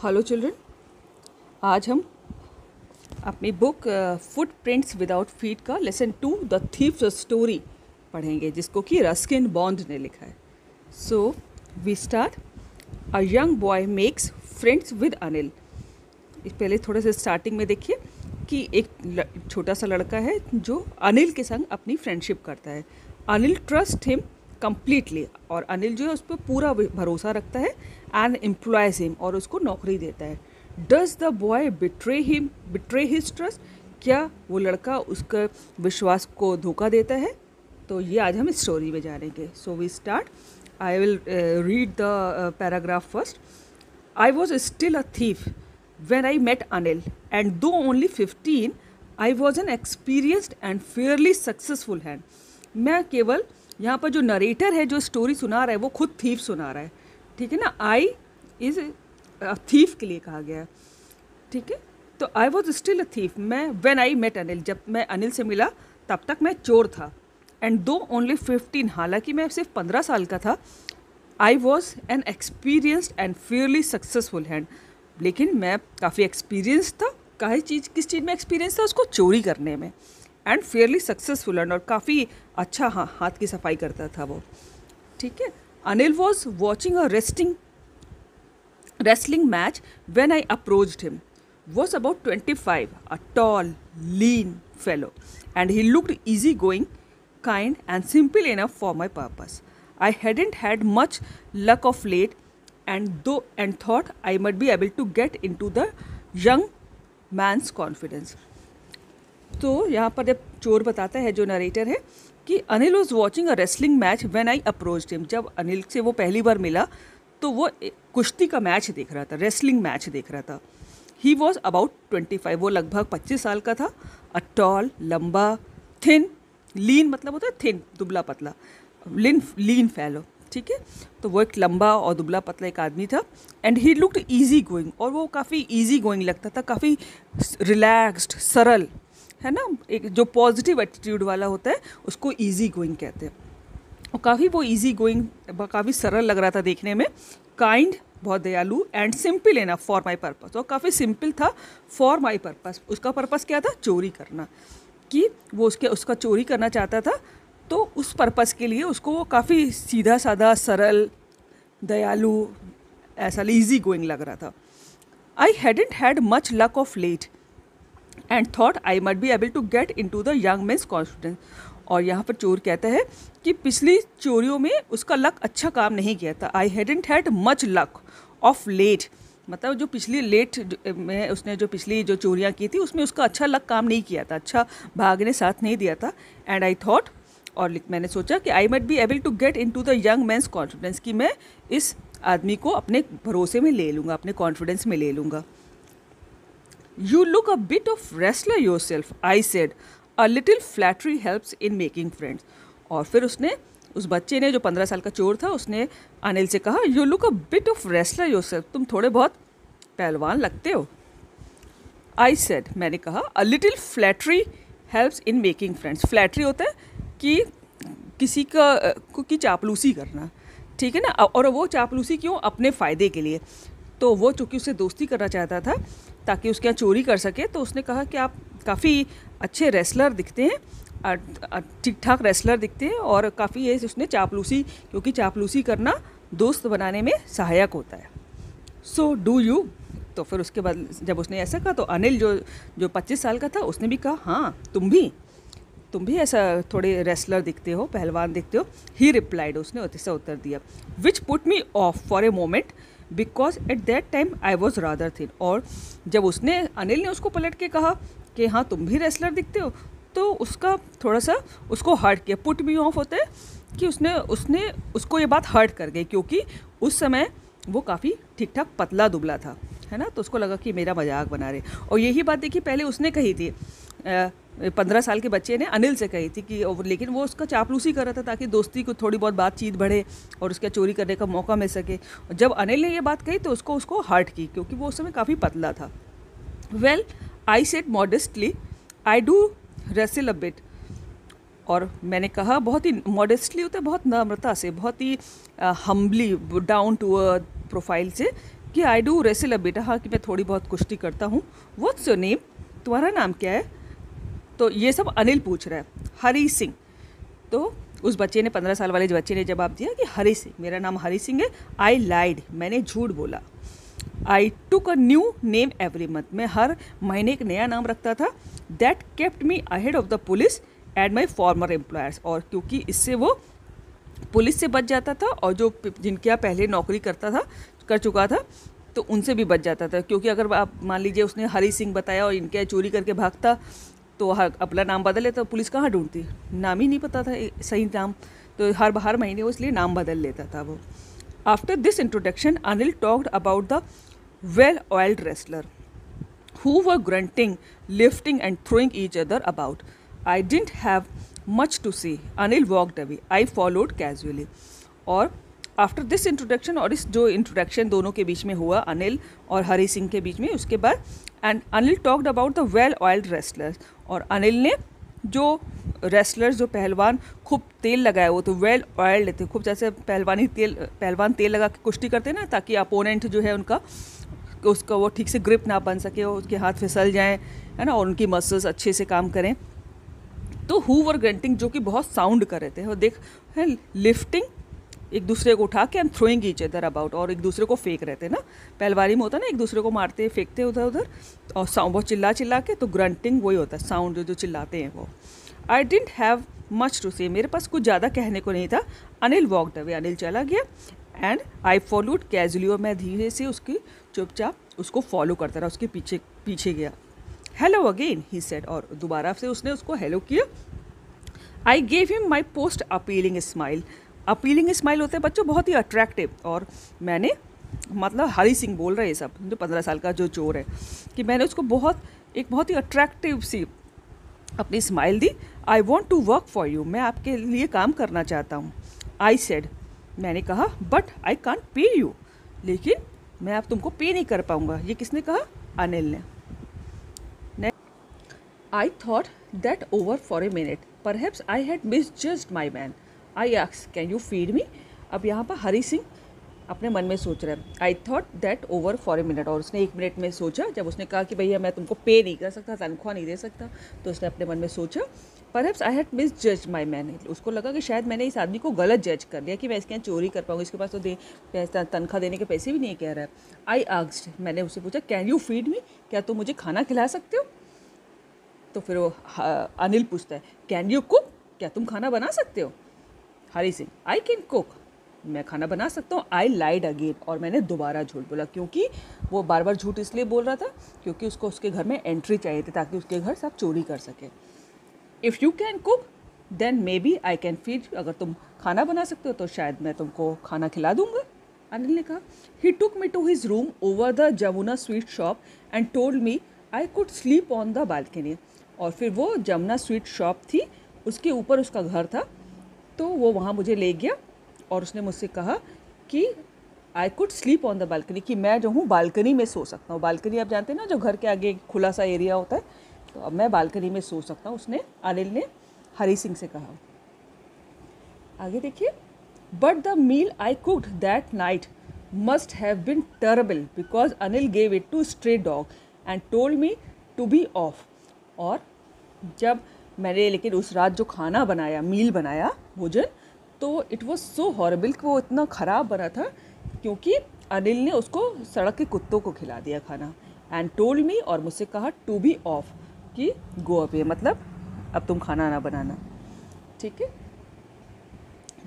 Hello children, आज हम अपनी बुक फुटप्रिंट्स विदाउट फीट का लेसन 2 द थीफ्स स्टोरी पढ़ेंगे, जिसको कि रस्किन बॉन्ड ने लिखा है। So we start. A young boy makes friends with Anil. पहले थोड़े से स्टार्टिंग में देखिए कि एक छोटा सा लड़का है जो अनिल के संग अपनी फ्रेंडशिप करता है। अनिल ट्रस्ट हिम कम्प्लीटली, और अनिल जो है उस पर पूरा भरोसा रखता है एंड एम्प्लॉयज हिम, और उसको नौकरी देता है। Does the boy betray his trust? क्या वो लड़का उसका विश्वास को धोखा देता है? तो ये आज हम स्टोरी में जानेंगे। So we start. I will read the paragraph first. I was still a thief when I met Anil, and though only 15, I was an experienced and fairly successful hand. मैं केवल यहाँ पर जो नरेटर है, जो story सुना रहा है, वो खुद थीफ सुना रहा है, ठीक है ना। आई इज थीफ के लिए कहा गया है, ठीक है। तो आई वॉज स्टिल अ थीफ, मैं व्हेन आई मेट अनिल, जब मैं अनिल से मिला तब तक मैं चोर था। एंड दो ओनली 15, हालांकि मैं सिर्फ 15 साल का था। I was an experienced and Fairlie successful hand, लेकिन मैं काफ़ी एक्सपीरियंस था। किस चीज़ में एक्सपीरियंस था? उसको चोरी करने में। एंड फेयरली सक्सेसफुल हैंड, और काफ़ी अच्छा हाथ की सफाई करता था वो, ठीक है। Anil was watching a wrestling match when I approached him. Was about 25, a tall, lean fellow, and he looked easygoing, kind, and simple enough for my purpose. I hadn't had much luck of late, and thought I might be able to get into the young man's confidence. तो यहाँ पर जब चोर बताता है, जो narrator है, कि Anil was watching a wrestling match when I approached him. जब अनिल से वो पहली बार मिला तो वो कुश्ती का मैच देख रहा था, रेसलिंग मैच देख रहा था। ही वॉज अबाउट 25, वो लगभग 25 साल का था। अ टॉल, लंबा, थिन, लीन मतलब होता है थिन, दुबला पतला, लीन फैलो, ठीक है। तो वो एक लंबा और दुबला पतला एक आदमी था। And he looked easy going, और वो काफ़ी ईजी गोइंग लगता था, काफ़ी रिलैक्स्ड, सरल, है ना। एक जो पॉजिटिव एटीट्यूड वाला होता है उसको ईजी गोइंग कहते हैं। और काफ़ी वो ईजी गोइंग, काफ़ी सरल लग रहा था देखने में। काइंड, बहुत दयालु, and simple enough for my purpose, और काफ़ी सिंपल था फॉर माई पर्पस। उसका पर्पस क्या था? चोरी करना, कि वो उसका चोरी करना चाहता था। तो उस पर्पस के लिए उसको वो काफ़ी सीधा साधा, सरल, दयालु, ऐसा ईजी गोइंग लग रहा था। I hadn't had much luck of late and thought I might be able to get into the young man's confidence. और यहाँ पर चोर कहता है कि पिछली चोरियों में उसका लक अच्छा काम नहीं किया था। I hadn't had much luck of late, मतलब जो पिछली लेट में उसने जो पिछली जो चोरियाँ की थी उसमें उसका अच्छा लक काम नहीं किया था, अच्छा भाग ने साथ नहीं दिया था। एंड आई थॉट, और मैंने सोचा कि I might be able to get into the young man's confidence, कि मैं इस आदमी को अपने भरोसे में ले लूँगा, अपने कॉन्फिडेंस में ले लूँगा। You look a bit of wrestler yourself, I said. A little flattery helps in making friends. और फिर उसने, उस बच्चे ने, जो 15 साल का चोर था, उसने अनिल से कहा, You look a bit of wrestler yourself. तुम थोड़े बहुत पहलवान लगते हो। I said, मैंने कहा, A little flattery helps in making friends. Flattery होता है कि किसी की चापलूसी करना, ठीक है ना। और वो चापलूसी क्यों? अपने फ़ायदे के लिए। तो वो चूँकि उससे दोस्ती करना चाहता था ताकि उसके यहाँ चोरी कर सके, तो उसने कहा कि आप काफ़ी अच्छे रेसलर दिखते हैं, ठीक ठाक रेसलर दिखते हैं, और काफ़ी ये उसने चापलूसी, क्योंकि चापलूसी करना दोस्त बनाने में सहायक होता है। So do you? तो फिर उसके बाद जब उसने ऐसा कहा तो अनिल जो 25 साल का था, उसने भी कहा, हाँ तुम भी ऐसा थोड़े रेसलर दिखते हो, पहलवान दिखते हो। ही रिप्लाइड, उसने ऐसा उत्तर दिया, which put me of for a moment because at that time I was rather thin. और जब अनिल ने उसको पलट के कहा कि हाँ तुम भी रेसलर दिखते हो, तो उसका थोड़ा सा उसको हर्ट किया। पुट मी ऑफ होता है कि उसने उसको ये बात हर्ट कर गई, क्योंकि उस समय वो काफ़ी ठीक ठाक पतला दुबला था, है ना। तो उसको लगा कि मेरा मजाक बना रहे। और यही बात देखिए पहले उसने कही थी, 15 साल के बच्चे ने अनिल से कही थी कि, लेकिन वो उसका चापलूसी कर रहा था ताकि दोस्ती को थोड़ी बहुत बातचीत बढ़े और उसका चोरी करने का मौका मिल सके। और जब अनिल ने ये बात कही तो उसको हर्ट की, क्योंकि वो उस समय काफ़ी पतला था। Well I said modestly, I do wrestle a bit. और मैंने कहा बहुत ही मॉडेस्टली होता है, बहुत नम्रता से, बहुत ही humbly, down to earth profile से, कि आई डू रेसिल अ बेटा, हाँ कि मैं थोड़ी बहुत कुश्ती करता हूँ। व्हाट्स योर नेम, तुम्हारा नाम क्या है? तो ये सब अनिल पूछ रहा है। हरी सिंह। तो उस बच्चे ने 15 साल वाले बच्चे ने जवाब दिया कि हरी सिंह, मेरा नाम हरी सिंह है। आई लाइड, मैंने झूठ बोला। I took a new name every month, मैं हर महीने एक नया नाम रखता था। That kept me ahead of the police and my former employers, और क्योंकि इससे वो पुलिस से बच जाता था और जो जिनके यहाँ पहले नौकरी कर चुका था तो उनसे भी बच जाता था। क्योंकि अगर आप मान लीजिए उसने हरी सिंह बताया और इनके यहाँ चोरी करके भागता तो अपना नाम बदल लेता, पुलिस कहाँ ढूंढती, नाम ही नहीं पता था सही नाम, तो हर महीने वो इसलिए नाम बदल लेता था वो। After this introduction Anil talked about the well oiled wrestler who were grunting, lifting and throwing each other about. I didn't have much to say. Anil walked away. I followed casually. और आफ्टर दिस इंट्रोडक्शन, और इस जो introduction दोनों के बीच में हुआ अनिल और हरी सिंह के बीच में, उसके बाद and Anil talked about the well oiled wrestlers, और अनिल ने जो रेसलर्स जो पहलवान खूब तेल लगाए वो तो वेल ऑयल्ड थे, खूब जैसे पहलवान तेल लगा के कुश्ती करते हैं ना, ताकि अपोनेंट जो है उनका उसका वो ठीक से ग्रिप ना बन सके, उसके हाथ फिसल जाएं, है ना, और उनकी मसल्स अच्छे से काम करें। तो हु वर ग्रंटिंग, जो कि बहुत साउंड कर रहे थे, और देख है लिफ्टिंग, एक दूसरे को उठा के and throwing each other about, और एक दूसरे को फेंक रहे थे ना, पहलवानी में होता है ना, एक दूसरे को मारते फेंकते उधर उधर, और साउंड बहुत चिल्ला के, तो ग्रंटिंग वही होता है, साउंड जो चिल्लाते हैं वो। I didn't have much to say, मेरे पास कुछ ज़्यादा कहने को नहीं था। अनिल वॉकड अवे, अनिल चला गया। एंड आई फॉलोड कैजुअली, और मैं धीरे से उसकी चुपचाप उसको फॉलो करता रहा, उसके पीछे गया। हेलो अगेन ही सेड, और दोबारा से उसने उसको हेलो किया। I gave him my post appealing smile, appealing smile होता है बच्चों बहुत ही अट्रैक्टिव, और मैंने मतलब हरी सिंह बोल रहे हैं सब, जो 15 साल का जो चोर है, कि मैंने उसको बहुत ही अट्रैक्टिव सी अपनी स्माइल दी। I want to work for you, मैं आपके लिए काम करना चाहता हूँ। आई सेड, मैंने कहा, but I can't pay you, लेकिन मैं अब तुमको पे नहीं कर पाऊंगा। ये किसने कहा? अनिल ने। I thought that over for a minute, perhaps I had misjudged my man. I asked, can you feed me? अब यहाँ पर हरी सिंह अपने मन में सोच रहा है, आई thought that over for a minute, और उसने 1 मिनट में सोचा, जब उसने कहा कि भैया मैं तुमको पे नहीं कर सकता, तनख्वाह नहीं दे सकता, तो उसने अपने मन में सोचा, perhaps I had misjudged my man, उसको लगा कि शायद मैंने इस आदमी को गलत जज कर लिया कि मैं इसके यहाँ चोरी कर पाऊँगा, इसके पास तो तनख्वाह देने के पैसे भी नहीं कह रहा है। आई आस्क्ड, मैंने उससे पूछा, कैन यू फीड मी, क्या तुम मुझे खाना खिला सकते हो? तो फिर वो अनिल पूछता है, कैन यू कुक, क्या तुम खाना बना सकते हो? Hari Singh, I can cook, मैं खाना बना सकता हूँ। आई लाइड अगेन, और मैंने दोबारा झूठ बोला, क्योंकि वो बार बार झूठ इसलिए बोल रहा था क्योंकि उसको उसके घर में एंट्री चाहिए थी, ताकि उसके घर सब चोरी कर सके। If you can cook then maybe I can feed, अगर तुम खाना बना सकते हो तो शायद मैं तुमको खाना खिला दूंगा, अनिल ने कहा। He took me to his room over the Jamuna sweet shop and told me I could sleep on the balcony, और फिर वो जमुना स्वीट शॉप थी, उसके ऊपर उसका घर था, तो वो वहाँ मुझे ले गया और उसने मुझसे कहा कि आई could sleep on the balcony, कि मैं जो हूँ बालकनी में सो सकता हूँ। बालकनी आप जानते हैं ना, जो घर के आगे खुला सा एरिया होता है, तो अब मैं बालकनी में सो सकता हूँ, उसने अनिल ने हरी सिंह से कहा। आगे देखिए, but the meal I cooked that night must have been terrible because Anil gave it to stray dog and told me to be off. और जब मैंने लेकिन उस रात जो खाना बनाया, मील बनाया, भोजन, तो इट वॉज सो हॉरेबल कि वो इतना ख़राब बना था क्योंकि अनिल ने उसको सड़क के कुत्तों को खिला दिया खाना। एंड टोल्ड मी, और मुझसे कहा, टू बी ऑफ, कि गो अवे, मतलब अब तुम खाना ना बनाना, ठीक है।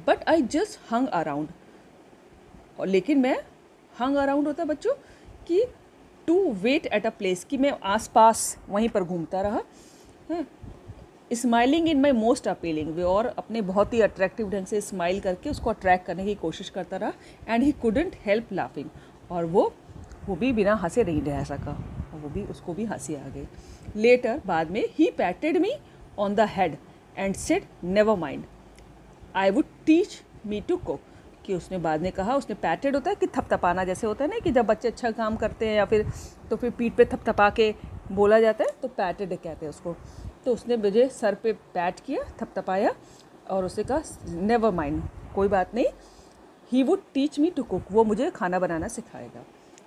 But I just hung around, और लेकिन मैं हंग अराउंड होता है बच्चों कि to wait at a place, कि मैं आसपास वहीं पर घूमता रहा, smiling in my most appealing way, और अपने बहुत ही अट्रैक्टिव ढंग से स्माइल करके उसको अट्रैक्ट करने की कोशिश करता रहा। And he couldn't help laughing, और वो भी बिना हंसे नहीं रह सका, और उसको भी हंसी आ गई। लेटर, बाद में, he patted me on the head and said never mind I would teach me to cook, कि उसने बाद में कहा, उसने पैटेड होता है कि थपथपाना जैसे होता है ना, कि जब बच्चे अच्छा काम करते हैं या फिर तो फिर पीठ पे थपथपा के बोला जाता है, तो पैटेड कहते हैं उसको। तो उसने मुझे सर पे पैट किया, थपथपाया, और उसने कहा नेवर माइंड, कोई बात नहीं, he would teach me to cook, वो मुझे खाना बनाना सिखाएगा।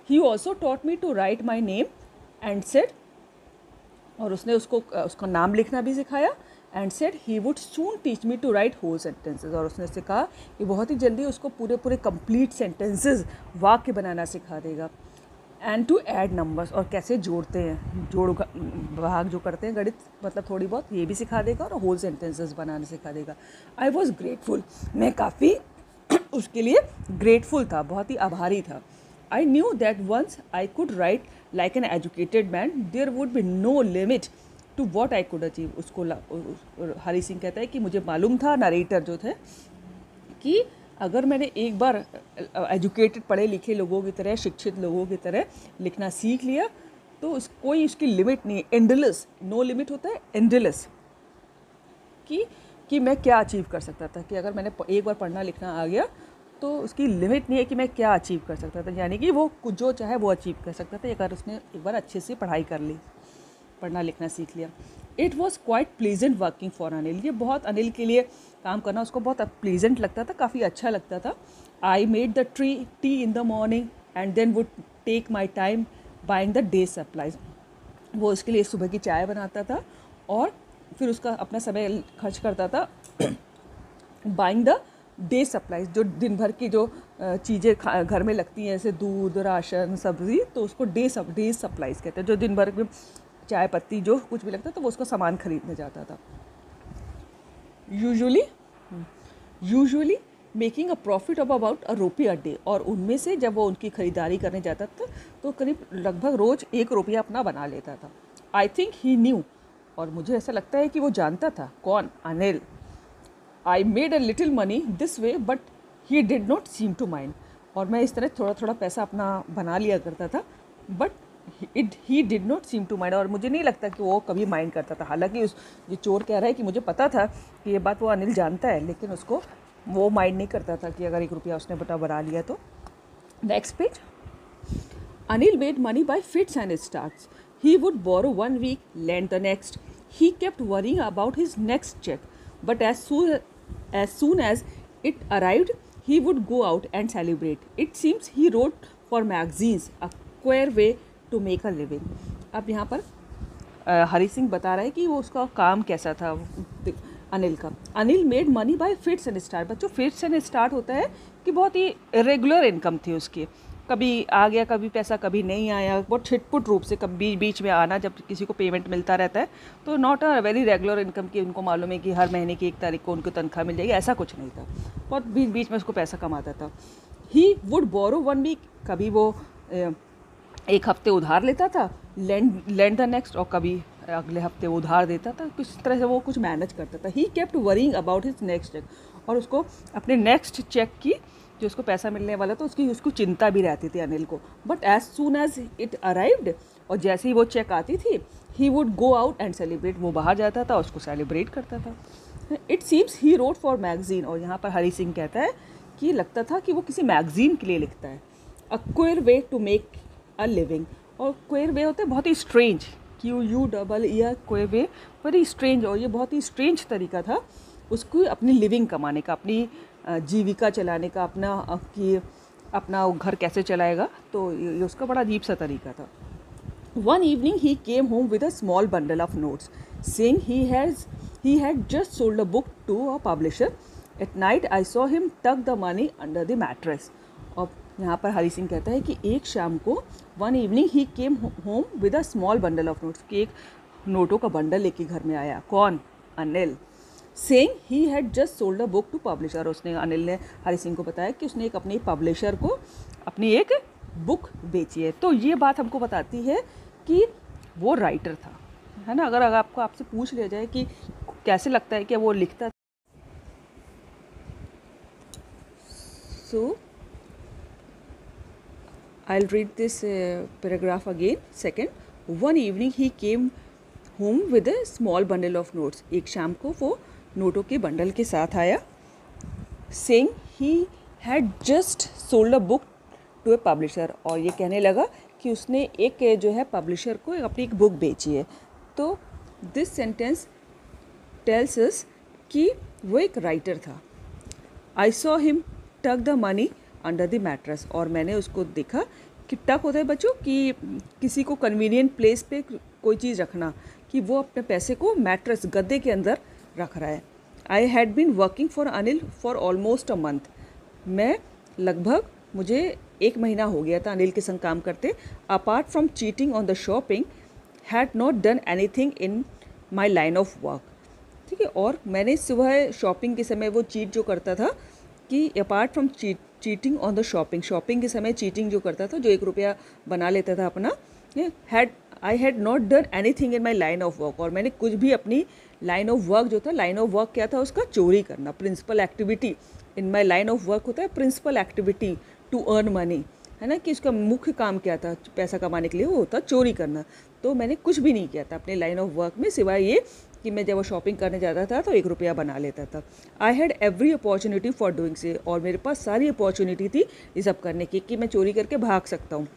He also taught me to write my name and said, और उसने उसका नाम लिखना भी सिखाया, and said he would soon teach me to write whole sentences, और उसने उससे कहा कि बहुत ही जल्दी उसको पूरे कंप्लीट सेंटेंसेज, वाक्य बनाना सिखा देगा, एंड टू ऐड नंबर्स, और कैसे जोड़ते हैं, जोड़ भाग जो करते हैं गणित, मतलब थोड़ी बहुत ये भी सिखा देगा और होल सेंटेंसेस बनाना सिखा देगा। आई वॉज ग्रेटफुल, मैं काफ़ी उसके लिए ग्रेटफुल था, बहुत ही आभारी था। I knew that once I could write like an educated man there would be no limit to what I could achieve. उसको हरी सिंह कहता है कि मुझे मालूम था, नरेटर जो थे, कि अगर मैंने एक बार एजुकेटेड पढ़े लिखे लोगों की तरह, शिक्षित लोगों की तरह लिखना सीख लिया तो कोई उसकी लिमिट नहीं है। एंडलेस, नो लिमिट होता है एंडलेस, कि मैं क्या अचीव कर सकता था, कि अगर मैंने एक बार पढ़ना लिखना आ गया तो उसकी लिमिट नहीं है कि मैं क्या अचीव कर सकता था, यानी कि वो कुछ जो चाहे वो अचीव कर सकता था अगर उसने एक बार अच्छे से पढ़ाई कर ली, पढ़ना लिखना सीख लिया। It was quite pleasant working for Anil, ये बहुत अनिल के लिए काम करना उसको बहुत प्लीजेंट लगता था, काफ़ी अच्छा लगता था। I made the tea in the morning and then would take my time buying the day supplies, वो उसके लिए सुबह की चाय बनाता था और फिर उसका अपना समय खर्च करता था बाइंग द डे सप्लाइज, जो दिन भर की जो चीज़ें घर में लगती हैं जैसे दूध, राशन, सब्ज़ी, तो उसको डे सप्लाइज कहते हैं, जो दिन भर में चाय पत्ती जो कुछ भी लगता है तो वो उसका सामान खरीदने जाता था। Usually making a profit of about ₹1 a day, और उनमें से जब वो उनकी ख़रीदारी करने जाता था तो करीब लगभग रोज़ ₹1 अपना बना लेता था। आई थिंक ही न्यू, और मुझे ऐसा लगता है कि वो जानता था। कौन? Anil. I made a little money this way but he did not seem to mind, और मैं इस तरह थोड़ा थोड़ा पैसा अपना बना लिया करता था, but he did not seem to mind, और मुझे नहीं लगता कि वो कभी माइंड करता था। हालांकि ये चोर कह रहा है कि मुझे पता था कि ये बात वो अनिल जानता है, लेकिन उसको वो माइंड नहीं करता था कि अगर ₹1 उसने बना लिया तो। Next page. Anil made money by fits and starts, he would borrow 1 week, lend the next. He kept worrying about his next check, but as soon as it arrived, he would go out and celebrate. It seems he wrote for magazines, a queer way to make a living. अब यहाँ पर हरी सिंह बता रहा है कि वो उसका काम कैसा था अनिल का। Anil made money by fits and start. बच्चों, फिट्स एंड स्टार्ट होता है कि बहुत ही रेगुलर इनकम थी उसकी, कभी आ गया कभी पैसा कभी नहीं आया, बहुत छिटपुट रूप से कभी बीच में आना, जब किसी को पेमेंट मिलता रहता है तो not a very regular income की उनको मालूम है कि हर महीने की 1 तारीख को उनको तनख्वाह मिल जाएगी, ऐसा कुछ नहीं था, बहुत बीच बीच में उसको पैसा कमाता था। ही वुड बोरो 1 week, कभी वो 1 हफ्ते उधार लेता था, लैंड द नेक्स्ट, और कभी अगले हफ्ते उधार देता था, किस तरह से वो कुछ मैनेज करता था। He kept worrying about his next cheque, और उसको अपने नेक्स्ट चेक की जो उसको पैसा मिलने वाला था उसको चिंता भी रहती थी अनिल को। But as soon as it arrived, और जैसे ही वो चेक आती थी, he would go out and celebrate, वो बाहर जाता था उसको सेलिब्रेट करता था। It seems he wrote for magazine, और यहाँ पर हरी सिंह कहता है कि लगता था कि वो किसी मैगजीन के लिए लिखता है। A queer way to make a living, और क्वेयर वे होता है बहुत ही strange, QUEE, queer way, very strange, और ये बहुत ही स्ट्रेंज तरीका था उसको अपनी लिविंग कमाने का, अपनी जीविका चलाने का, अपना घर कैसे चलाएगा, तो ये उसका बड़ा अजीब सा तरीका था। One evening he came home with a small bundle of notes, saying he had just sold a book to a publisher. At night I saw him tuck the money under the mattress. और यहाँ पर हरी सिंह कहता है कि एक शाम को one evening he came home with a small bundle of notes, कि एक नोटों का बंडल लेके घर में आया। कौन? Anil. Saying he had just sold a book to publisher, उसने अनिल ने हरी सिंह को बताया कि उसने अपने पब्लिशर को अपनी एक बुक बेची है। तो ये बात हमको बताती है कि वो राइटर था, है ना। अगर आपसे पूछ लिया जाए कि कैसे लगता है कि वो लिखता, so I will read this paragraph again. Second, one evening he came home with a small bundle of notes, एक शाम को वो नोटों के बंडल के साथ आया। Saying he had just sold a book to a publisher, और ये कहने लगा कि उसने एक जो है पब्लिशर को अपनी एक बुक बेची है। तो दिस सेंटेंस टेल्स अस कि वो एक राइटर था। आई सॉ हिम टक the money under the mattress, और मैंने उसको देखा टक होता है बच्चों कि किसी को कन्वीनियंट प्लेस पे कोई चीज़ रखना, कि वो अपने पैसे को मैट्रेस गद्दे के अंदर रख रहा है। I had been working for Anil for almost a month. मैं लगभग मुझे 1 महीना हो गया था अनिल के संग काम करते। Apart from cheating on the shopping had not done anything in my line of work. ठीक है, और मैंने सुबह शॉपिंग के समय वो चीट जो करता था कि apart from cheating on the shopping के समय चीटिंग जो करता था, जो 1 रुपया बना लेता था अपना, I had not done anything in my line of work. और मैंने कुछ भी अपनी लाइन ऑफ वर्क जो था, लाइन ऑफ वर्क क्या था उसका, चोरी करना। Principal activity in my line of work होता है principal activity to earn money, है ना, कि उसका मुख्य काम क्या था पैसा कमाने के लिए, वो होता चोरी करना। तो मैंने कुछ भी नहीं किया था अपने लाइन ऑफ वर्क में, सिवाय ये कि मैं जब वो शॉपिंग करने जाता था तो 1 रुपया बना लेता था। I had every opportunity for doing से, और मेरे पास सारी अपॉर्चुनिटी थी ये सब करने की कि मैं चोरी करके भाग सकता हूँ।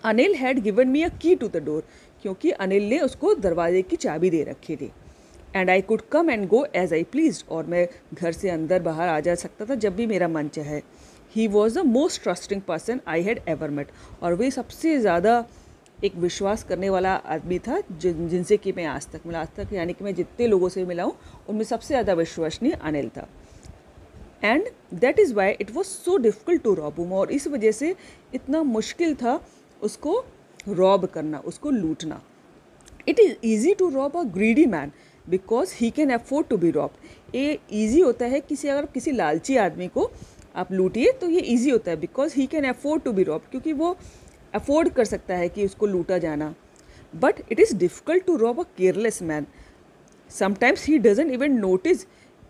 अनिल हैड गिवन मी अ की टू द डोर, क्योंकि अनिल ने उसको दरवाजे की चाबी दे रखी थी। And I could come and go as I please, और मैं घर से अंदर बाहर आ जा सकता था जब भी मेरा मन चाहे। He was the most trusting person I had ever met, और वे सबसे ज़्यादा एक विश्वास करने वाला आदमी था जिनसे कि मैं आज तक मिला, आज तक यानी कि मैं जितने लोगों से मिला हूँ उनमें सबसे ज़्यादा विश्वसनीय अनिल था। And that is why it was so difficult to rob him, और इस वजह से इतना मुश्किल था उसको रॉब करना, उसको लूटना। It is easy to rob a greedy man because he can afford to be robbed. ये ईजी होता है अगर किसी लालची आदमी को आप लूटिए तो ये ईजी होता है, because he can afford to be robbed, क्योंकि वो अफोर्ड कर सकता है कि उसको लूटा जाना। But it is difficult to rob a careless man, sometimes he doesn't even notice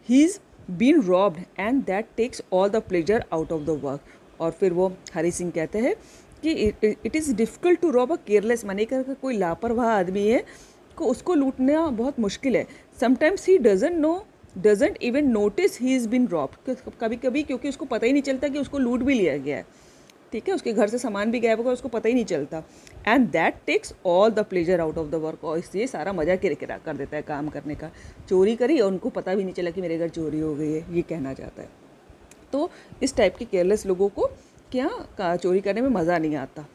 he is been robbed and that takes all the pleasure out of the work. और फिर वो हरी सिंह कहते हैं कि it is difficult to rob a careless man, एक अगर कोई लापरवाह आदमी है को उसको लूटना बहुत मुश्किल है। Sometimes he doesn't even notice he is been robbed, कभी कभी क्योंकि उसको पता ही नहीं चलता कि उसको लूट भी लिया गया है। ठीक है, उसके घर से सामान भी गायब होगा, उसको पता ही नहीं चलता। And that takes all the pleasure out of the work, और इसलिए सारा मज़ा किरकिरा कर देता है काम करने का। चोरी करी और उनको पता भी नहीं चला कि मेरे घर चोरी हो गई है, ये कहना चाहता है। तो इस टाइप के केयरलेस लोगों को क्या चोरी करने में मज़ा नहीं आता।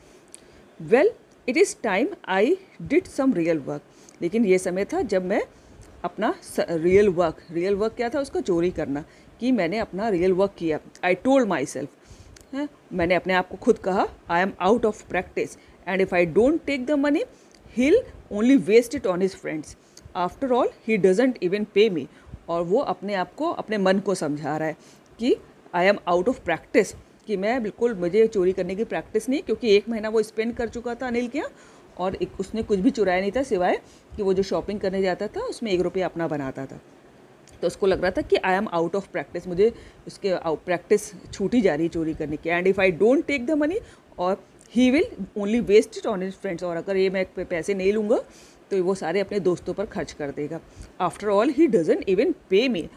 Well it is time I did some real work, लेकिन ये समय था जब मैं अपना रियल वर्क क्या था, उसका चोरी करना, कि मैंने अपना रियल वर्क किया। आई टोल्ड माई सेल्फ, है, मैंने अपने आप को खुद कहा, I am out of practice and if I don't take the money he'll only waste it on his friends, after all he doesn't even pay me. और वो अपने आप को, अपने मन को समझा रहा है कि आई एम आउट ऑफ प्रैक्टिस, कि मैं बिल्कुल, मुझे चोरी करने की प्रैक्टिस नहीं, क्योंकि 1 महीना वो स्पेंड कर चुका था अनिल के यहाँ, और उसने कुछ भी चुराया नहीं था सिवाय कि वो जो शॉपिंग करने जाता था उसमें 1 रुपया अपना बनाता था। तो उसको लग रहा था कि आई एम आउट ऑफ प्रैक्टिस, मुझे उसके प्रैक्टिस छूटी जा रही है चोरी करने की। And if I don't take the money और he will only waste it on his friends, और अगर ये मैं पैसे नहीं लूँगा तो वो सारे अपने दोस्तों पर खर्च कर देगा। After all he doesn't even pay me,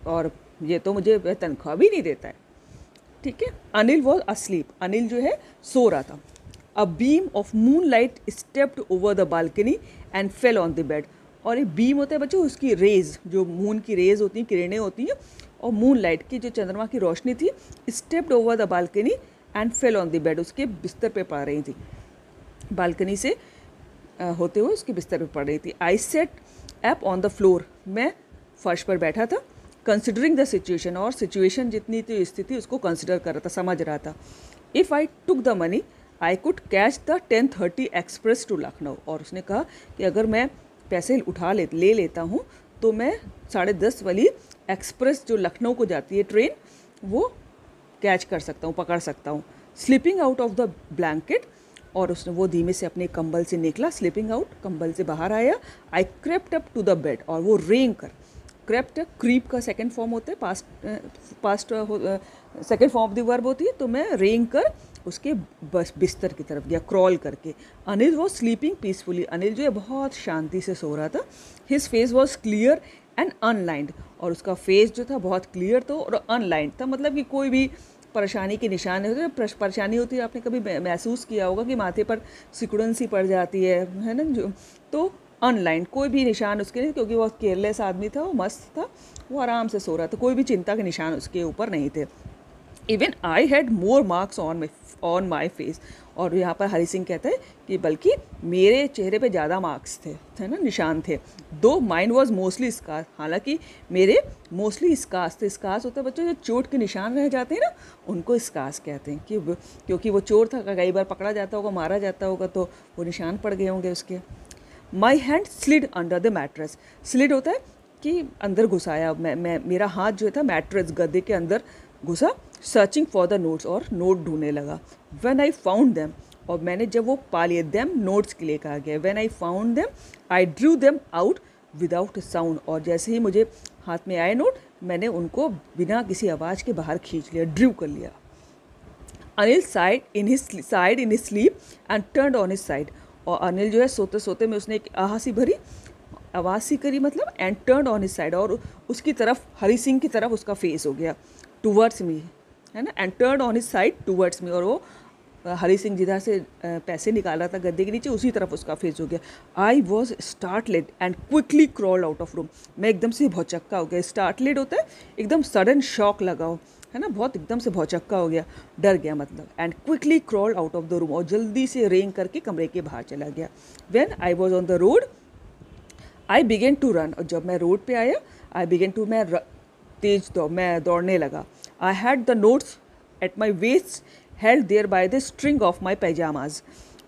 और ये तो मुझे तनख्वाह भी नहीं देता है। ठीक है, अनिल वॉज अस्लीप, अनिल जो है सो रहा था। A beam of moon light stepped over the balcony and fell on the bed. और एक बीम होता है बच्चों, उसकी रेज, जो मून की रेज होती हैं, किरणें होती हैं, और मून लाइट की जो चंद्रमा की रोशनी थी, stepped over the balcony and fell on the bed, उसके बिस्तर पे पड़ रही थी, बालकनी से होते हुए उसके बिस्तर पे पड़ रही थी। I sat up on the floor, मैं फर्श पर बैठा था, कंसिडरिंग द सिचुएशन, और सिचुएशन जितनी थी, स्थिति उसको कंसिडर कर रहा था, समझ रहा था। If I took the money I could catch the 10:30 express to Lucknow, और उसने कहा कि अगर मैं पैसे ले लेता हूँ तो मैं 10:30 वाली एक्सप्रेस जो लखनऊ को जाती है ट्रेन, वो कैच कर सकता हूँ, पकड़ सकता हूँ। Slipping out of the blanket, और उसने वो धीमे से अपने कंबल से निकला, स्लिपिंग आउट, कंबल से बाहर आया। I crept up to the bed, और वो रेंग कर, क्रेप्ट क्रीप का सेकंड फॉर्म होता है, past second form of the verb होती है, तो मैं रेंग कर उसके बिस्तर की तरफ गया, क्रॉल करके। Anil was sleeping peacefully, Anil जो है बहुत शांति से सो रहा था। His face was clear and unlined, और उसका फेस जो था बहुत क्लियर था और अनलाइंड था, मतलब कि कोई भी परेशानी के निशान नहीं होते। परेशानी होती है, आपने कभी महसूस किया होगा कि माथे पर सिकुड़न सी पड़ जाती है ना, जो तो अनलाइन कोई भी निशान उसके नहीं, क्योंकि वो केयरलेस आदमी था, वो मस्त था, वो आराम से सो रहा था, कोई भी चिंता के निशान उसके ऊपर नहीं थे। Even I had more marks on my face, और यहाँ पर हरी सिंह कहता है कि बल्कि मेरे चेहरे पे ज़्यादा मार्क्स थे, है ना, निशान थे। दो माइंड वॉज मोस्टली स्कार्स, हालांकि मेरे मोस्टली स्कार्स थे। स्कार्स होता है बच्चों जो चोट के निशान रह जाते हैं ना, उनको स्कार्स कहते हैं कि क्योंकि वो चोर था, कई बार पकड़ा जाता होगा, मारा जाता होगा, तो वो निशान पड़ गए होंगे उसके। My hand slid under the mattress. Slid होता है कि अंदर घुसाया, मेरा हाथ जो था मैट्रेस गद्दे के अंदर घुसा। सर्चिंग फॉर द नोट्स, और नोट ढूंढने लगा। व्हेन आई फाउंड देम, और मैंने जब वो पा लिए, देम नोट्स के लिए कहा गया। When I found them I drew them out without sound, और जैसे ही मुझे हाथ में आए नोट, मैंने उनको बिना किसी आवाज़ के बाहर खींच लिया, ड्रू कर लिया। Anil side in his sleep and turned on his side, और अनिल जो है सोते सोते में उसने एक आहासी भरी आवाज़ सी करी, मतलब and turned on his side, और उसकी तरफ, हरी सिंह की तरफ उसका फेस हो गया, टूवर्ड्स मी, है ना, and turned on his side towards me, और वो हरी सिंह जिधर से पैसे निकाल रहा था गद्दे के नीचे, उसी तरफ उसका फेस हो गया। I was startled and quickly crawled out of room, मैं एकदम से भौचक्का हो गया। स्टार्टलेड होता है एकदम सडन शॉक लगा हो, है ना, बहुत एकदम से भौचक्का हो गया, डर गया मतलब। And quickly crawled out of the room, और जल्दी से रेंग करके कमरे के बाहर चला गया। When I was on the road I began to run, और जब मैं रोड पे आया, आई बिगेन टू, मैं दौड़ने लगा। I had the notes at my waist held there by the string of my pyjamas,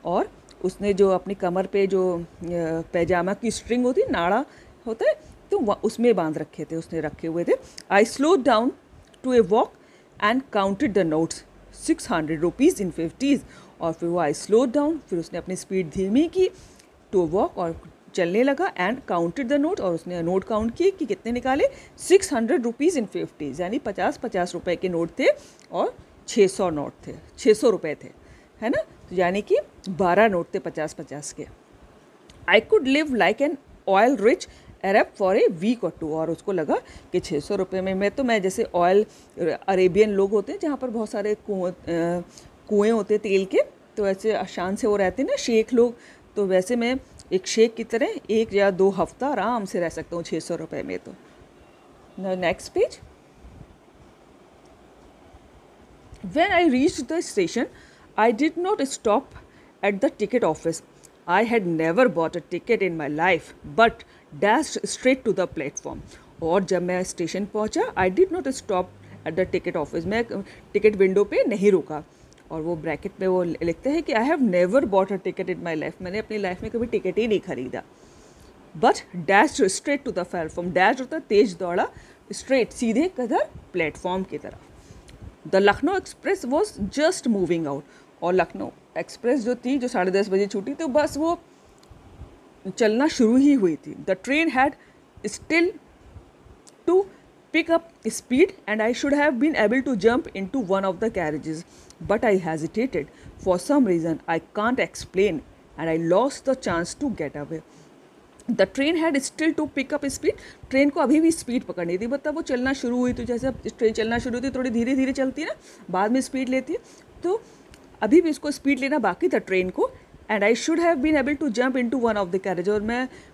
और उसने जो अपनी कमर पे जो पैजामा की स्ट्रिंग होती है, नाड़ा होता है, तो उसमें बांध रखे थे, उसने रखे हुए थे। I slow down to a walk and counted the notes 600 rupees in 50s, और फिर वो आई स्लो डाउन, फिर उसने अपनी स्पीड धीमी की, टू वॉक, और चलने लगा, एंड काउंटेड द नोट, और उसने नोट काउंट किए कि कितने निकाले, 600 रुपीज़ इन 50s, यानी 50-50 रुपए के नोट थे, और 600 नोट थे, 600 रुपये थे, है ना, तो यानी कि 12 नोट थे 50-50 के। I could live like an oil rich Arab for a week or two, और उसको लगा कि 600 रुपये में मैं जैसे ऑयल अरेबियन लोग होते हैं जहाँ पर बहुत सारे कुएँ होते हैं तेल के, तो ऐसे आसान से वो रहते हैं ना शेख लोग, तो वैसे मैं एक शेख की तरह 1 या 2 हफ्ता आराम से रह सकता हूँ 600 रुपये में। तो next page. When I reached the station, I did not stop at the ticket office. I had never bought a ticket in my life, but dashed straight to the platform. और जब मैं स्टेशन पहुंचा, I did not stop at the ticket office. मैं ticket window पे नहीं रुका, और वो ब्रैकेट में वो लिखते हैं कि I have never bought a ticket in my life. मैंने अपनी लाइफ में कभी टिकट ही नहीं खरीदा। But dashed straight to the platform. Dash होता है तेज दौड़ा, straight सीधे कदर प्लेटफॉर्म की तरफ। The Lucknow express was just moving out, और लखनऊ एक्सप्रेस जो थी, जो 10:30 बजे छूटी, तो बस वो चलना शुरू ही हुई थी। The train had still to pick up speed and I should have been able to jump in to one of the carriages, but I hesitated for some reason I can't explain and I lost the chance to get away. The train had still to pick up speed, train को अभी भी speed पकड़नी थी, मतलब वो चलना शुरू हुई, तो जैसे अब ट्रेन चलना शुरू होती थोड़ी धीरे धीरे चलती है ना, बाद में स्पीड लेती है, तो अभी भी उसको स्पीड लेना बाकी था ट्रेन को। And I should have been able to jump in to one of the carriage, और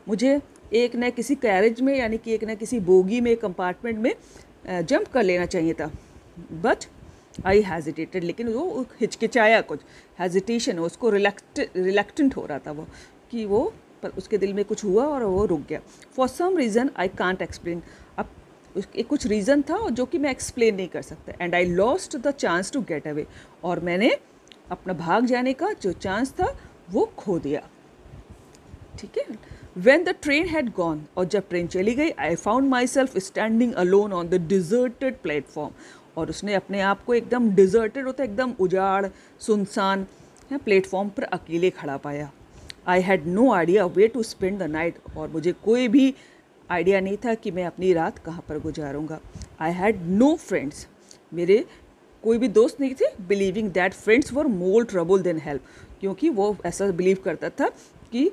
मुझे एक न किसी कैरेज में, यानी कि एक न किसी बोगी में, कंपार्टमेंट में जंप कर लेना चाहिए था। बट आई हेजिटेटेड, लेकिन वो हिचकिचाया, कुछ हेजिटेशन, उसको रिलक्टेंट हो रहा था वो, कि वो, पर उसके दिल में कुछ हुआ और वो रुक गया। For some reason I can't explain, अब उसके कुछ रीज़न था जो कि मैं एक्सप्लेन नहीं कर सकता। And I lost the chance to get away, और मैंने अपना भाग जाने का जो चांस था वो खो दिया। ठीक है। When the train had gone, और जब ट्रेन चली गई, I found myself standing alone on the deserted platform, और उसने अपने आप को एकदम डिजर्टेड होता है, एकदम उजाड़ सुनसान है, प्लेटफॉर्म पर अकेले खड़ा पाया। I had no idea where to spend the night, और मुझे कोई भी आइडिया नहीं था कि मैं अपनी रात कहाँ पर गुजारूँगा। आई हैड नो फ्रेंड्स, मेरे कोई भी दोस्त नहीं थे। Believing that friends were more trouble than help, क्योंकि वो ऐसा बिलीव करता था कि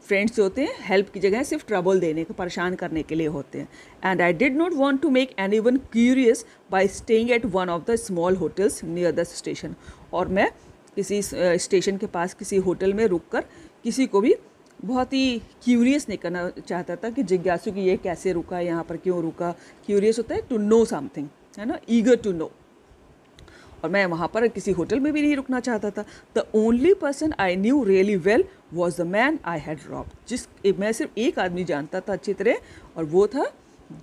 फ्रेंड्स जो होते हैं हेल्प की जगह सिर्फ ट्रबल देने को, परेशान करने के लिए होते हैं। And I did not want to make anyone curious by staying at one of the small hotels near the station, और मैं किसी स्टेशन के पास किसी होटल में रुककर किसी को भी बहुत ही क्यूरियस नहीं करना चाहता था, कि जिज्ञासु कि ये कैसे रुका, यहाँ पर क्यों रुका। क्यूरियस होता है टू नो समथिंग, है ना, ईगर टू नो। और मैं वहाँ पर किसी होटल में भी नहीं रुकना चाहता था। The only person I knew really well was the man I had robbed. मैं सिर्फ एक आदमी जानता था अच्छी तरह, और वो था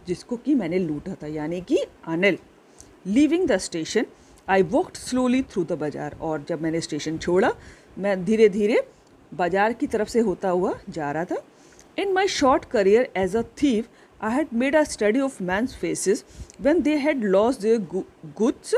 जिसको कि मैंने लूटा था, यानी कि Anil. Leaving the station I walked slowly through the बाज़ार। और जब मैंने स्टेशन छोड़ा, मैं धीरे धीरे बाज़ार की तरफ से होता हुआ जा रहा था। In my short career as a thief I had made a study of men's faces when they had lost their goods।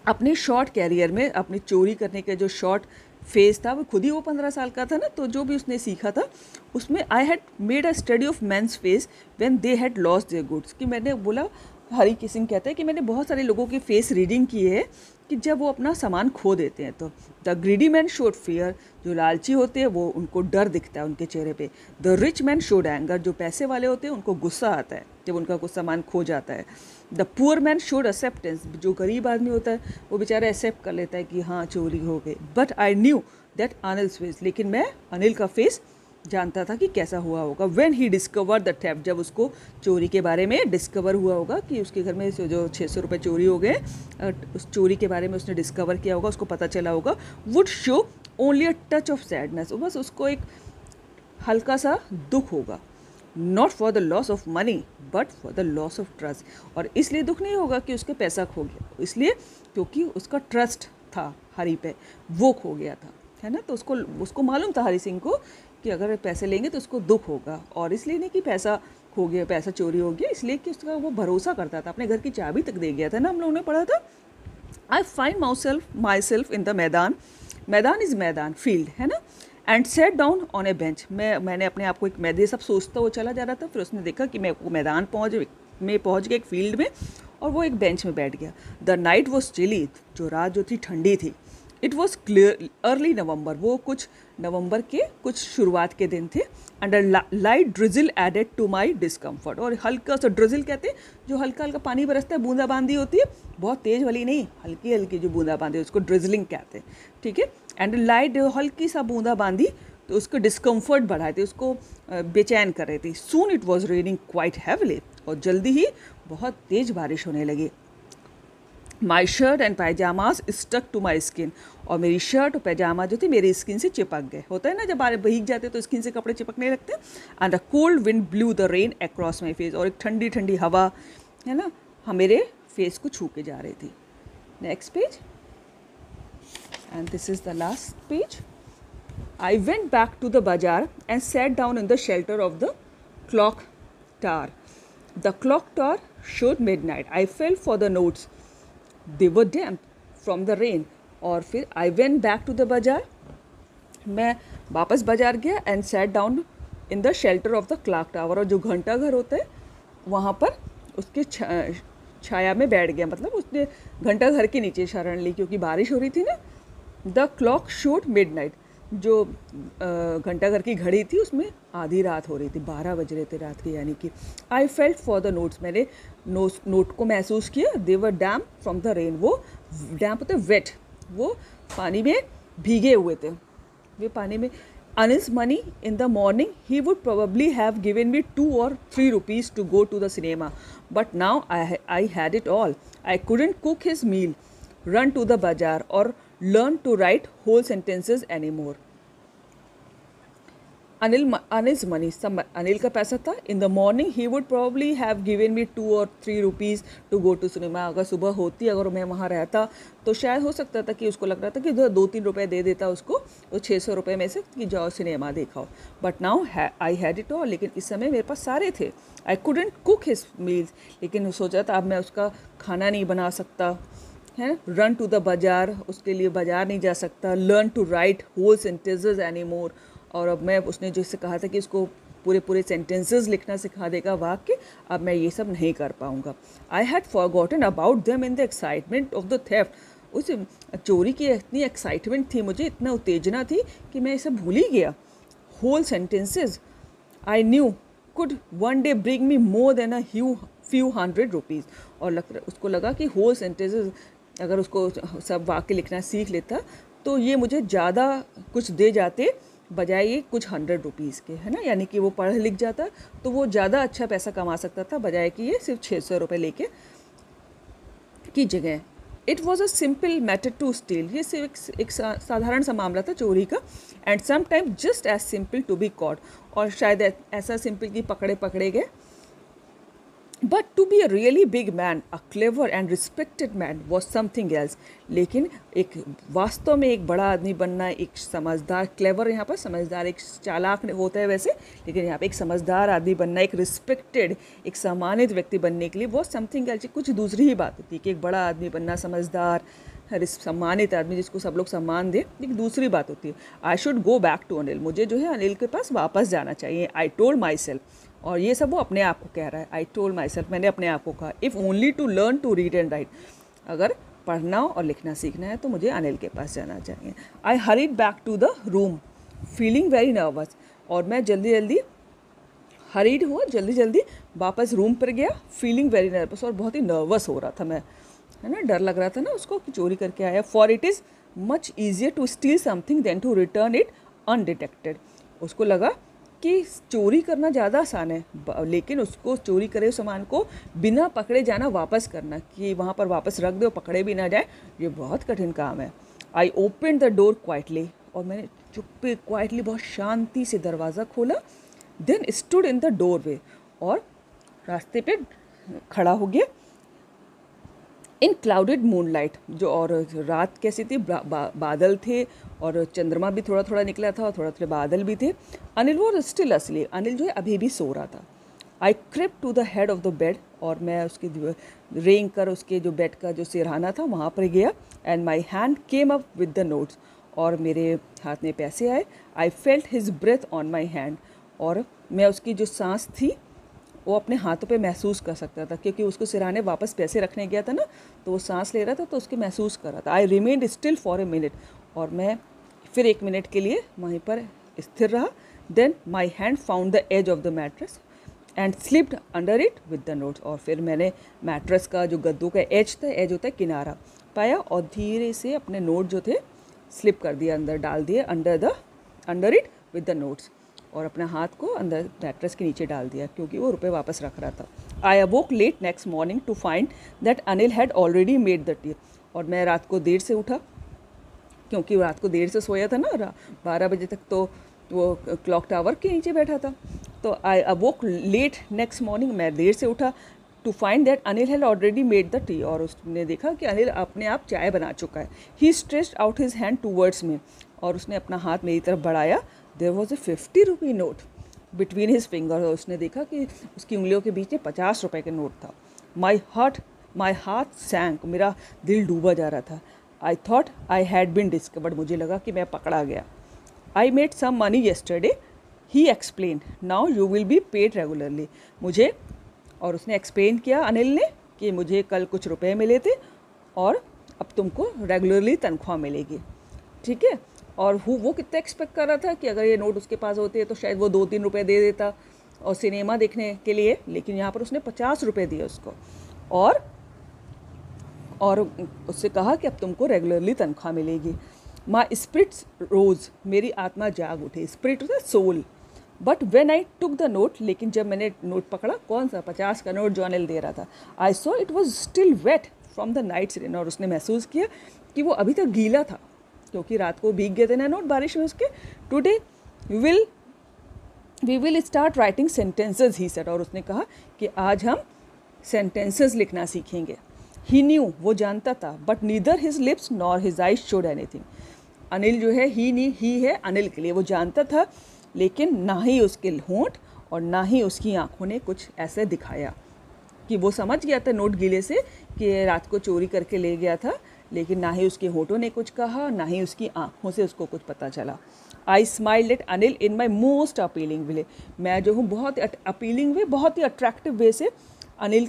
अपने शॉर्ट कैरियर में अपनी चोरी करने का जो शॉर्ट फेस था, वो खुद ही वो 15 साल का था ना, तो जो भी उसने सीखा था उसमें I had made a study of men's face when they had lost their goods. कि मैंने बोला, हरी किसिंग कहता है कि मैंने बहुत सारे लोगों की फेस रीडिंग की है कि जब वो अपना सामान खो देते हैं तो the greedy man showed fear. जो लालची होते हैं वो उनको डर दिखता है उनके चेहरे पे। The rich man showed anger. जो पैसे वाले होते हैं उनको गुस्सा आता है जब उनका कुछ सामान खो जाता है। The poor man showed acceptance. जो गरीब आदमी होता है वो बेचारा एक्सेप्ट कर लेता है कि हाँ चोरी हो गई। But I knew that Anil's face. लेकिन मैं अनिल का फेस जानता था कि कैसा हुआ होगा। When he discover the theft. जब उसको चोरी के बारे में डिस्कवर हुआ होगा कि उसके घर में जो 600 रुपये चोरी हो गए, उस चोरी के बारे में उसने डिस्कवर किया होगा, उसको पता चला होगा। Would show only a touch of sadness. बस उसको एक हल्का सा दुख होगा। Not for the loss of money but for the loss of trust. और इसलिए दुख नहीं होगा कि उसके पैसा खो गया, इसलिए क्योंकि उसका ट्रस्ट था हरी पे, वो खो गया था, है ना। तो उसको मालूम था हरी सिंह को कि अगर पैसे लेंगे तो उसको दुख होगा। और इसलिए नहीं कि पैसा खो गया, पैसा चोरी हो गया, इसलिए कि उसका वो भरोसा करता था। अपने घर की चाबी तक दे गया था ना, हम लोगों ने पढ़ा था। I find my self in the मैदान। मैदान इज़ मैदान, फील्ड, है ना। And set down on A bench. मैंने अपने आप को एक मैदे सब सोचता वो चला जा रहा था। फिर उसने देखा कि मैं वो मैदान पहुँच गया एक फील्ड में, और वो एक बेंच में बैठ गया। The night was chilly. जो रात जो थी ठंडी थी। It was clear early November. वो कुछ नवंबर के कुछ शुरुआत के दिन थे। And light drizzle added to my discomfort. और हल्का सा ड्रिजल कहते हैं जो हल्का हल्का पानी बरसता है, बूंदाबांदी होती है, बहुत तेज़ वाली नहीं, हल्की हल्की जो बूंदाबांदी है उसको ड्रिजलिंग कहते हैं, ठीक है। एंड लाइट हल्की सा बूंदाबांदी तो उसको डिस्कम्फर्ट बढ़ाए थे, उसको बेचैन कर रही थी। Soon it was raining quite heavily. और जल्दी ही बहुत तेज़ बारिश होने लगी। My shirt and pyjamas stuck to my skin. और मेरी शर्ट और पैजामा जो थे मेरी स्किन से चिपक गए। होता है ना, जब भीग जाते तो स्किन से कपड़े चिपकने लगते हैं। And the cold wind blue the rain across my face. और एक ठंडी ठंडी हवा, है ना, मेरे फेस को छू के जा रही थी। Next page, and this is the last page. I went back to the bazaar and sat down in the shelter of the clock tower. The clock tower showed midnight. I felt for the notes. They were damp from the rain. और फिर I went back to the बाजार। मैं वापस बाजार गया and sat down in the shelter of the clock tower. और जो घंटा घर होता है वहाँ पर उसके छाया में बैठ गया। मतलब उसने घंटा घर के नीचे शरण ली क्योंकि बारिश हो रही थी ना। The clock showed midnight. जो घंटा घर की घड़ी थी उसमें आधी रात हो रही थी, 12 बज रहे थे रात के, यानी कि I felt for the notes. मैंने नोट को महसूस किया। दे वर डैम्प फ्रॉम द रेन। वो डैम्प होते वेट, वो पानी में भीगे हुए थे, वे पानी में। Anil's money in the morning he would probably have given me 2 or 3 rupees to go to the cinema, but now I had it all. I couldn't cook his meal, run to the bazaar or learn to write whole sentences anymore. Anil's money, some Anil का पैसा था। In the morning he would probably have given me 2 or 3 rupees to go to cinema. अगर सुबह होती, अगर मैं वहाँ रहता तो शायद हो सकता था कि उसको लग रहा था कि 2-3 रुपये दे देता उसको, वो 600 रुपये में से, कि जाओ सिनेमा दिखाओ। But now I had it all. लेकिन इस समय मेरे पास सारे थे। I couldn't cook his meals. लेकिन सोचा था अब मैं उसका खाना नहीं बना सकता, है। रन टू द बाजार, उसके लिए बाजार नहीं जा सकता। Learn to write whole sentences any more. और अब मैं, उसने जिससे कहा था कि उसको पूरे सेंटेंसेस लिखना सिखा देगा, वाक्य, अब मैं ये सब नहीं कर पाऊँगा। I had forgotten about them in the excitement of the theft. उस चोरी की इतनी एक्साइटमेंट थी मुझे, इतना उत्तेजना थी कि मैं ये सब भूल ही गया। Whole sentences I knew could one day bring me more than a few hundred rupees। और उसको लगा कि होल सेंटेंसेस अगर उसको सब वाक्य लिखना सीख लेता तो ये मुझे ज़्यादा कुछ दे जाते बजाय ये कुछ 100 रुपीज़ के, है ना। यानी कि वो पढ़ लिख जाता तो वो ज़्यादा अच्छा पैसा कमा सकता था बजाय कि ये सिर्फ 600 रुपये लेके की जगह। It was a simple matter to steal, ये सिर्फ एक साधारण सा मामला था चोरी का, and sometime just as simple to be caught, और शायद ऐसा सिंपल कि पकड़े पकड़े गए। But to be a really big man, a clever and respected man was something else. लेकिन एक वास्तव में एक बड़ा आदमी बनना, एक समझदार, क्लेवर यहाँ पर समझदार, एक चालाक होता है वैसे, लेकिन यहाँ पे एक समझदार आदमी बनना, एक रिस्पेक्टेड, एक सम्मानित व्यक्ति बनने के लिए वॉज समथिंग एल्स, कुछ दूसरी ही बात होती है कि एक बड़ा आदमी बनना, समझदार, सम्मानित आदमी जिसको सब लोग सम्मान दे, एक दूसरी बात होती है। I should go back to Anil, मुझे जो है अनिल के पास वापस जाना चाहिए। आई टोल्ड माई सेल्फ, और ये सब वो अपने आप को कह रहा है। आई टोल्ड माई सेल्फ, मैंने अपने आप को कहा, if only to learn to read and write, अगर पढ़ना और लिखना सीखना है तो मुझे अनिल के पास जाना चाहिए। I hurried back to the room feeling very nervous, और मैं जल्दी जल्दी हरीड हुआ, जल्दी जल्दी वापस रूम पर गया, फीलिंग वेरी नर्वस, और बहुत ही नर्वस हो रहा था मैं, है ना, डर लग रहा था ना उसको कि चोरी करके आया। For it is much easier to steal something than to return it undetected, उसको लगा कि चोरी करना ज़्यादा आसान है, लेकिन उसको चोरी करे सामान को बिना पकड़े जाना, वापस करना, कि वहाँ पर वापस रख दो, पकड़े भी ना जाए, ये बहुत कठिन काम है। I open the door quietly, और मैंने चुप्पे क्वाइटली, बहुत शांति से दरवाज़ा खोला। Then stood in the doorway, और रास्ते पे खड़ा हो गया। इन क्लाउडेड मूनलाइट, जो, और रात कैसी थी, बादल थे, और चंद्रमा भी थोड़ा थोड़ा निकला था, और थोड़ा थोड़े बादल भी थे। अनिल वॉज स्टिल असली, अनिल जो है अभी भी सो रहा था। I crept to the head of the bed, और मैं उसके रेंग कर उसके जो बेड का जो सिरहाना था वहाँ पर गया। And my hand came up with the notes, और मेरे हाथ में पैसे आए। I felt his breath on my hand, और मैं उसकी जो सांस थी वो अपने हाथों पे महसूस कर सकता था, क्योंकि उसको सिरहाने वापस पैसे रखने गया था ना, तो वो सांस ले रहा था, तो उसके महसूस कर रहा था। आई remained still for a minute, और मैं फिर 1 मिनट के लिए वहीं पर स्थिर रहा। Then my hand found the edge of the mattress and slipped under it with the notes, और फिर मैंने मैट्रेस का जो गद्दों का एज था, एज होता है किनारा, पाया, और धीरे से अपने नोट जो थे स्लिप कर दिया, अंदर डाल दिए, under it with the notes, और अपना हाथ को अंदर मैट्रेस के नीचे डाल दिया, क्योंकि वो रुपए वापस रख रहा था। I awoke late next morning to find that Anil had already made the tea, और मैं रात को देर से उठा, क्योंकि रात को देर से सोया था ना, 12 बजे तक तो वो क्लॉक टावर के नीचे बैठा था। तो I awoke late next morning, मैं देर से उठा, to find that Anil had already made the tea, और उसने देखा कि अनिल अपने आप चाय बना चुका है। He stretched out his hand towards me, और उसने अपना हाथ मेरी तरफ बढ़ाया। There was a 50 rupee note between his finger, और उसने देखा कि उसकी उंगलियों के बीच में 50 रुपये का नोट था। माई हार्ट सैंक, मेरा दिल डूबा जा रहा था। I thought I had been discovered, मुझे लगा कि मैं पकड़ा गया। I made some money yesterday, he explain, now you will be paid regularly, मुझे, और उसने एक्सप्लेन किया अनिल ने कि मुझे कल कुछ रुपए मिले थे, और अब तुमको रेगुलरली तनख्वाह मिलेगी, ठीक है। और वो कितना एक्सपेक्ट कर रहा था कि अगर ये नोट उसके पास होते तो शायद वो 2-3 रुपये दे देता और सिनेमा देखने के लिए, लेकिन यहाँ पर उसने 50 रुपये दिए उसको, और उससे कहा कि अब तुमको रेगुलरली तनख्वाह मिलेगी। माई स्पिरिट्स रोज, मेरी आत्मा जाग उठी, स्पिरिट होता है soul. But when I took the note, लेकिन जब मैंने नोट पकड़ा, कौन सा 50 का नोट जो अनिल दे रहा था, I saw it was still wet from the night's rain, और उसने महसूस किया कि वो अभी तक गीला था, क्योंकि रात को भीग गए थे ना नोट बारिश में उसके। Today we will start writing sentences, he said, और उसने कहा कि आज हम सेंटेंसेज लिखना सीखेंगे। ही न्यू, वो जानता था, but neither his lips nor his eyes showed anything. Anil जो है, ही है अनिल के लिए, वो जानता था, लेकिन ना ही उसके होंठ और ना ही उसकी आंखों ने कुछ ऐसे दिखाया, कि वो समझ गया था नोट गीले से कि रात को चोरी करके ले गया था, लेकिन ना ही उसके होठों ने कुछ कहा, ना ही उसकी आंखों से उसको कुछ पता चला। I smiled at Anil in my most appealing way, मैं जो हूँ बहुत ही अपीलिंग वे, बहुत ही अट्रैक्टिव वे से अनिल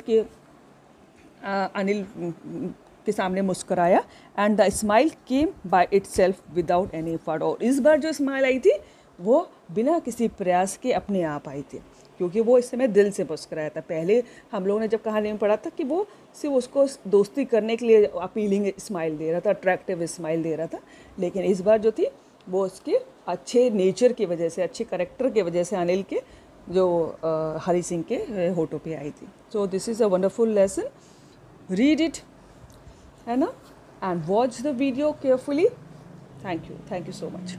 के सामने मुस्कराया। And the smile came by itself without any effort, और इस बार जो स्माइल आई थी वो बिना किसी प्रयास के अपने आप आई थी, क्योंकि वो इस समय दिल से मुस्कराया था। पहले हम लोगों ने जब कहानी में पढ़ा था कि वो सिर्फ उसको दोस्ती करने के लिए अपीलिंग स्माइल दे रहा था, अट्रैक्टिव स्माइल दे रहा था, लेकिन इस बार जो थी वो उसके अच्छे नेचर की वजह से, अच्छे करेक्टर की वजह से, अनिल के जो हरी सिंह के होठों पे आई थी। So this is a wonderful lesson, read it, है ना। and watch the video carefully. Thank you so much.